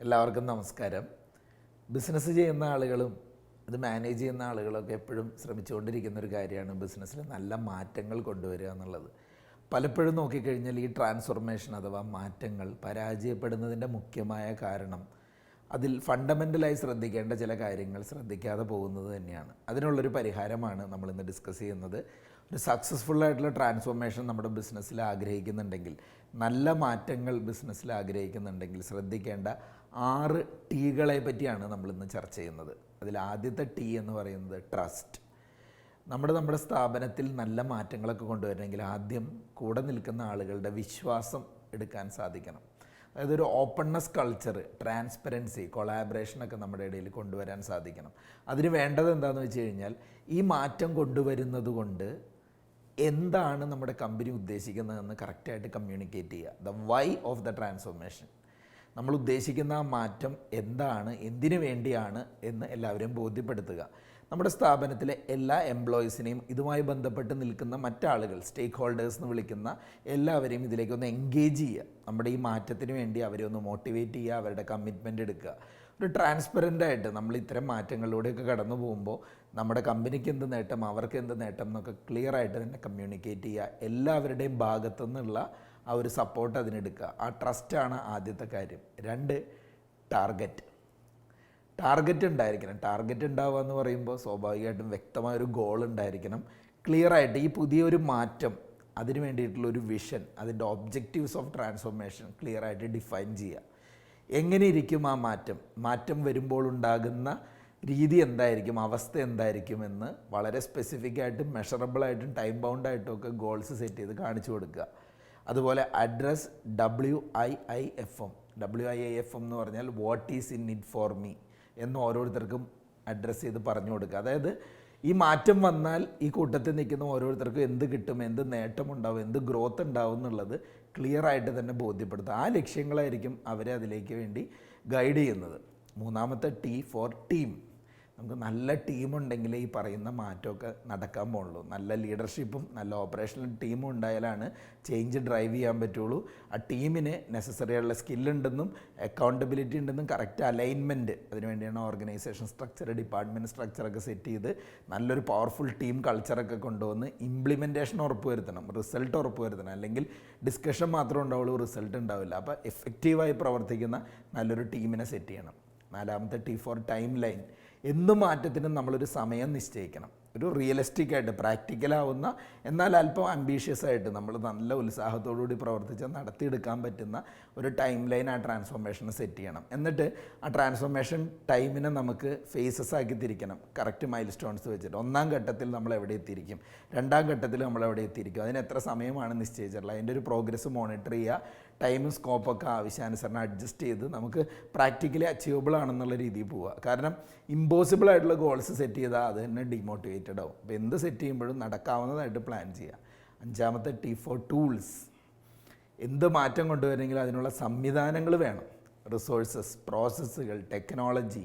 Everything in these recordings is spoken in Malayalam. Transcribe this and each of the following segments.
എല്ലാവർക്കും നമസ്കാരം. ബിസിനസ് ചെയ്യുന്ന ആളുകളും ഇത് മാനേജ് ചെയ്യുന്ന ആളുകളൊക്കെ എപ്പോഴും ശ്രമിച്ചുകൊണ്ടിരിക്കുന്ന ഒരു കാര്യമാണ് ബിസിനസ്സിൽ നല്ല മാറ്റങ്ങൾ കൊണ്ടുവരിക എന്നുള്ളത്. പലപ്പോഴും നോക്കിക്കഴിഞ്ഞാൽ ഈ ട്രാൻസ്ഫോർമേഷൻ അഥവാ മാറ്റങ്ങൾ പരാജയപ്പെടുന്നതിൻ്റെ മുഖ്യമായ കാരണം അതിൽ ഫണ്ടമെൻ്റലായി ശ്രദ്ധിക്കേണ്ട ചില കാര്യങ്ങൾ ശ്രദ്ധിക്കാതെ പോകുന്നത് തന്നെയാണ്. അതിനുള്ളൊരു പരിഹാരമാണ് നമ്മളിന്ന് ഡിസ്കസ് ചെയ്യുന്നത്. ഒരു സക്സസ്ഫുള്ളായിട്ടുള്ള ട്രാൻസ്ഫോർമേഷൻ നമ്മുടെ ബിസിനസ്സിൽ ആഗ്രഹിക്കുന്നുണ്ടെങ്കിൽ, നല്ല മാറ്റങ്ങൾ ബിസിനസ്സിൽ ആഗ്രഹിക്കുന്നുണ്ടെങ്കിൽ ശ്രദ്ധിക്കേണ്ട 6 ടീകളെ പറ്റിയാണ് നമ്മളിന്ന് ചർച്ച ചെയ്യുന്നത്. അതിൽ ആദ്യത്തെ ടീ എന്ന് പറയുന്നത് ട്രസ്റ്റ്. നമ്മുടെ സ്ഥാപനത്തിൽ നല്ല മാറ്റങ്ങളൊക്കെ കൊണ്ടുവരണമെങ്കിൽ ആദ്യം കൂടെ നിൽക്കുന്ന ആളുകളുടെ വിശ്വാസം എടുക്കാൻ സാധിക്കണം. അതായത് ഒരു ഓപ്പൺനെസ് കൾച്ചർ, ട്രാൻസ്പെറൻസി, കൊളാബറേഷനൊക്കെ നമ്മുടെ ഇടയിൽ കൊണ്ടുവരാൻ സാധിക്കണം. അതിന് വേണ്ടത് എന്താണെന്ന് വെച്ച് കഴിഞ്ഞാൽ ഈ മാറ്റം കൊണ്ടുവരുന്നത് കൊണ്ട് എന്താണ് നമ്മുടെ കമ്പനി ഉദ്ദേശിക്കുന്നതെന്ന് കറക്റ്റായിട്ട് കമ്മ്യൂണിക്കേറ്റ് ചെയ്യുക. The why of the transformation, നമ്മൾ ഉദ്ദേശിക്കുന്ന ആ മാറ്റം എന്താണ്, എന്തിനു വേണ്ടിയാണ് എന്ന് എല്ലാവരെയും ബോധ്യപ്പെടുത്തുക. നമ്മുടെ സ്ഥാപനത്തിലെ എല്ലാ എംപ്ലോയീസിനെയും ഇതുമായി ബന്ധപ്പെട്ട് നിൽക്കുന്ന മറ്റാളുകൾ, സ്റ്റേക്ക് ഹോൾഡേഴ്സ് എന്ന് വിളിക്കുന്ന എല്ലാവരെയും ഇതിലേക്കൊന്ന് എൻഗേജ് ചെയ്യുക. നമ്മുടെ ഈ മാറ്റത്തിന് വേണ്ടി അവരെ ഒന്ന് മോട്ടിവേറ്റ് ചെയ്യുക, അവരുടെ കമ്മിറ്റ്മെൻ്റ് എടുക്കുക. ഒരു ട്രാൻസ്പെറൻ്റായിട്ട് നമ്മൾ ഇത്തരം മാറ്റങ്ങളിലൂടെയൊക്കെ കടന്നു പോകുമ്പോൾ നമ്മുടെ കമ്പനിക്ക് എന്ത് നേട്ടം, അവർക്ക് എന്ത് നേട്ടം എന്നൊക്കെ ക്ലിയറായിട്ട് തന്നെ കമ്മ്യൂണിക്കേറ്റ് ചെയ്യുക. എല്ലാവരുടെയും ഭാഗത്തു നിന്നുള്ള ആ ഒരു സപ്പോർട്ട് അതിനെടുക്കുക. ആ ട്രസ്റ്റാണ് ആദ്യത്തെ കാര്യം. 2, ടാർഗറ്റ് ഉണ്ടായിരിക്കണം. ടാർഗറ്റ് ഉണ്ടാവുക എന്ന് പറയുമ്പോൾ സ്വാഭാവികമായിട്ടും വ്യക്തമായൊരു ഗോൾ ഉണ്ടായിരിക്കണം. ക്ലിയറായിട്ട് ഈ പുതിയൊരു മാറ്റം, അതിന് വേണ്ടിയിട്ടുള്ളൊരു വിഷൻ, അതിൻ്റെ ഒബ്ജക്റ്റീവ്സ് ഓഫ് ട്രാൻസ്ഫോർമേഷൻ ക്ലിയറായിട്ട് ഡിഫൈൻ ചെയ്യുക. എങ്ങനെ ഇരിക്കും ആ മാറ്റം വരുമ്പോൾ ഉണ്ടാകുന്ന രീതി എന്തായിരിക്കും, അവസ്ഥ എന്തായിരിക്കുമെന്ന് വളരെ സ്പെസിഫിക് ആയിട്ടും മെഷറബിളായിട്ടും ടൈം ബൗണ്ടായിട്ടും ഒക്കെ ഗോൾസ് സെറ്റ് ചെയ്ത് കാണിച്ചു കൊടുക്കുക. അതുപോലെ അഡ്രസ് WIIFM എന്ന് പറഞ്ഞാൽ what is in it for me എന്ന് ഓരോരുത്തർക്കും അഡ്രസ്സ് ചെയ്ത് പറഞ്ഞു കൊടുക്കുക. അതായത് ഈ മാറ്റം വന്നാൽ ഈ കൂട്ടത്തിൽ നിൽക്കുന്ന ഓരോരുത്തർക്കും എന്ത് കിട്ടും, എന്ത് നേട്ടമുണ്ടാവും, എന്ത് ഗ്രോത്ത് ഉണ്ടാവും എന്നുള്ളത് ക്ലിയറായിട്ട് തന്നെ ബോധ്യപ്പെടുത്തുക. ആ ലക്ഷ്യങ്ങളായിരിക്കും അവരെ അതിലേക്ക് വേണ്ടി ഗൈഡ് ചെയ്യുന്നത്. 3ാമത്തെ T ഫോർ ടീം. നമുക്ക് നല്ല ടീമുണ്ടെങ്കിൽ ഈ പറയുന്ന മാറ്റമൊക്കെ നടക്കാൻ പോകുള്ളൂ. നല്ല ലീഡർഷിപ്പും നല്ല ഓപ്പറേഷണൽ ടീമും ഉണ്ടായാലാണ് ചേഞ്ച് ഡ്രൈവ് ചെയ്യാൻ പറ്റുള്ളൂ. ആ ടീമിന് നെസസറി ആയിട്ടുള്ള സ്കില്ലുണ്ടെന്നും അക്കൗണ്ടബിലിറ്റി ഉണ്ടെന്നും കറക്റ്റ് അലൈൻമെൻറ്റ്, അതിനുവേണ്ടിയാണ് ഓർഗനൈസേഷൻ സ്ട്രക്ചർ, ഡിപ്പാർട്ട്മെൻറ്റ് സ്ട്രക്ചറൊക്കെ സെറ്റ് ചെയ്ത് നല്ലൊരു പവർഫുൾ ടീം കൾച്ചറൊക്കെ കൊണ്ടുവന്ന് ഇംപ്ലിമെൻറ്റേഷൻ ഉറപ്പുവരുത്തണം, റിസൾട്ട് ഉറപ്പുവരുത്തണം. അല്ലെങ്കിൽ ഡിസ്കഷൻ മാത്രമേ ഉണ്ടാവുള്ളൂ, റിസൾട്ട് ഉണ്ടാവില്ല. അപ്പോൾ എഫക്റ്റീവായി പ്രവർത്തിക്കുന്ന നല്ലൊരു ടീമിനെ സെറ്റ് ചെയ്യണം. 4ാമത്തെ T ഫോർ ടൈം ലൈൻ. എന്ത് മാറ്റത്തിനും നമ്മളൊരു സമയം നിശ്ചയിക്കണം. ഒരു റിയലിസ്റ്റിക് ആയിട്ട്, പ്രാക്ടിക്കലാവുന്ന എന്നാൽ അല്പം അംബീഷ്യസ് ആയിട്ട് നമ്മൾ നല്ല ഉത്സാഹത്തോടുകൂടി പ്രവർത്തിച്ച് നടത്തിയെടുക്കാൻ പറ്റുന്ന ഒരു ടൈം ലൈൻ ആ ട്രാൻസ്ഫോർമേഷന് സെറ്റ് ചെയ്യണം. എന്നിട്ട് ആ ട്രാൻസ്ഫോർമേഷൻ ടൈമിനെ നമുക്ക് ഫേസസ് ആക്കി തിരിക്കണം, കറക്റ്റ് മൈൽ സ്റ്റോൺസ് വെച്ചിട്ട്. 1ാം ഘട്ടത്തിൽ നമ്മൾ എവിടെ എത്തിയിരിക്കും, 2ാം ഘട്ടത്തിൽ നമ്മൾ എവിടെ എത്തിയിരിക്കും, അതിന് എത്ര സമയമാണ് നിശ്ചയിച്ചിട്ടുള്ളത്, അതിൻ്റെ ഒരു പ്രോഗ്രസ് മോണിറ്റർ ചെയ്യുക. ടൈമും സ്കോപ്പൊക്കെ ആവശ്യാനുസരണം അഡ്ജസ്റ്റ് ചെയ്ത് നമുക്ക് പ്രാക്ടിക്കലി അച്ചീവബിൾ ആണെന്നുള്ള രീതിയിൽ പോവുക. കാരണം ഇമ്പോസിബിൾ ആയിട്ടുള്ള ഗോൾസ് സെറ്റ് ചെയ്താൽ അത് തന്നെ ഡിമോട്ടിവേറ്റഡ് ആവും. അപ്പോൾ എന്ത് സെറ്റ് ചെയ്യുമ്പോഴും നടക്കാവുന്നതായിട്ട് പ്ലാൻ ചെയ്യുക. 5ാമത്തെ T ഫോർ ടൂൾസ്. എന്ത് മാറ്റം കൊണ്ടുവരണമെങ്കിലും അതിനുള്ള സംവിധാനങ്ങൾ വേണം. റിസോഴ്സസ്, പ്രോസസ്സുകൾ, ടെക്നോളജി.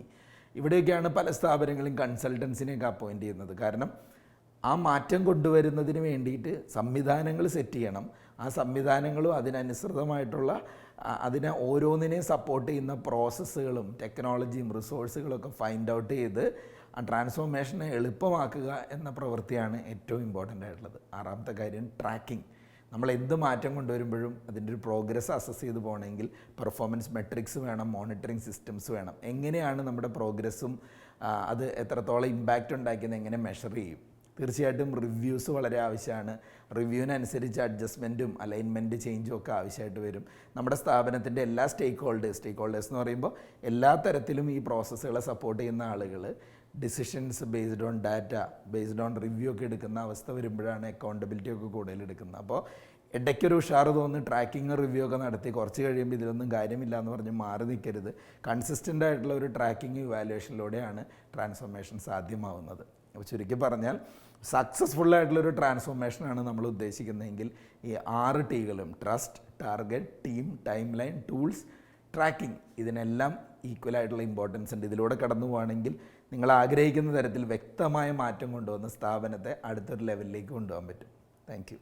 ഇവിടെയൊക്കെയാണ് പല സ്ഥാപനങ്ങളും കൺസൾട്ടൻസിനെയൊക്കെ അപ്പോയിൻറ്റ് ചെയ്യുന്നത്. കാരണം ആ മാറ്റം കൊണ്ടുവരുന്നതിന് വേണ്ടിയിട്ട് സംവിധാനങ്ങൾ സെറ്റ് ചെയ്യണം. ആ സംവിധാനങ്ങളും അതിനനുസൃതമായിട്ടുള്ള അതിനെ ഓരോന്നിനെയും സപ്പോർട്ട് ചെയ്യുന്ന പ്രോസസ്സുകളും ടെക്നോളജിയും റിസോഴ്സുകളൊക്കെ ഫൈൻഡ് ഔട്ട് ചെയ്ത് ആ ട്രാൻസ്ഫോർമേഷനെ എളുപ്പമാക്കുക എന്ന പ്രവൃത്തിയാണ് ഏറ്റവും ഇമ്പോർട്ടൻ്റ് ആയിട്ടുള്ളത്. 6ാമത്തെ കാര്യം ട്രാക്കിംഗ്. നമ്മൾ എന്ത് മാറ്റം കൊണ്ടുവരുമ്പോഴും അതിൻ്റെ ഒരു പ്രോഗ്രസ് അസസ് ചെയ്ത് പോകണമെങ്കിൽ പെർഫോമൻസ് മെട്രിക്സ് വേണം, മോണിറ്ററിങ് സിസ്റ്റംസ് വേണം. എങ്ങനെയാണ് നമ്മുടെ പ്രോഗ്രസ്സും അത് എത്രത്തോളം ഇമ്പാക്റ്റ് ഉണ്ടാക്കിയെന്ന് എങ്ങനെ മെഷർ ചെയ്യും. തീർച്ചയായിട്ടും റിവ്യൂസ് വളരെ ആവശ്യമാണ്. റിവ്യൂവിനനുസരിച്ച് അഡ്ജസ്റ്റ്മെൻറ്റും അലൈൻമെൻറ്റ് ചേഞ്ചും ഒക്കെ ആവശ്യമായിട്ട് വരും. നമ്മുടെ സ്ഥാപനത്തിൻ്റെ എല്ലാ സ്റ്റേക്ക് ഹോൾഡേഴ്സ് എന്ന് പറയുമ്പോൾ എല്ലാ തരത്തിലും ഈ പ്രോസസ്സുകളെ സപ്പോർട്ട് ചെയ്യുന്ന ആളുകൾ decisions based on data, based on review ഒക്കെ എടുക്കുന്ന അവസ്ഥ വരുമ്പോഴാണ് അക്കൗണ്ടബിലിറ്റി ഒക്കെ കൂടുതൽ എടുക്കുന്നത്. അപ്പോൾ ഇടയ്ക്കൊരു ഉഷാറ് തോന്നുന്നു ട്രാക്കിങ് റിവ്യൂ ഒക്കെ നടത്തി കുറച്ച് കഴിയുമ്പോൾ ഇതിലൊന്നും കാര്യമില്ല എന്ന് പറഞ്ഞ് മാറി നിൽക്കരുത്. കൺസിസ്റ്റൻ്റ് ആയിട്ടുള്ള ഒരു ട്രാക്കിംഗ് ഇവാലുവേഷനിലൂടെയാണ് ട്രാൻസ്ഫോർമേഷൻ സാധ്യമാവുന്നത്. അപ്പോൾ ചുരുക്കി പറഞ്ഞാൽ സക്സസ്ഫുള്ളായിട്ടുള്ളൊരു ട്രാൻസ്ഫോർമേഷനാണ് നമ്മൾ ഉദ്ദേശിക്കുന്നതെങ്കിൽ ഈ 6 ടീകളും trust, target, team, timeline, tools, tracking, ഇതിനെല്ലാം ഈക്വലായിട്ടുള്ള ഇമ്പോർട്ടൻസ് ഉണ്ട്. ഇതിലൂടെ കടന്നു പോവുകയാണെങ്കിൽ നിങ്ങൾ ആഗ്രഹിക്കുന്ന തരത്തിൽ വ്യക്തമായ മാറ്റം കൊണ്ടുവന്ന് സ്ഥാപനത്തെ അടുത്തൊരു ലെവലിലേക്ക് കൊണ്ടുപോകാൻ പറ്റും. Thank you.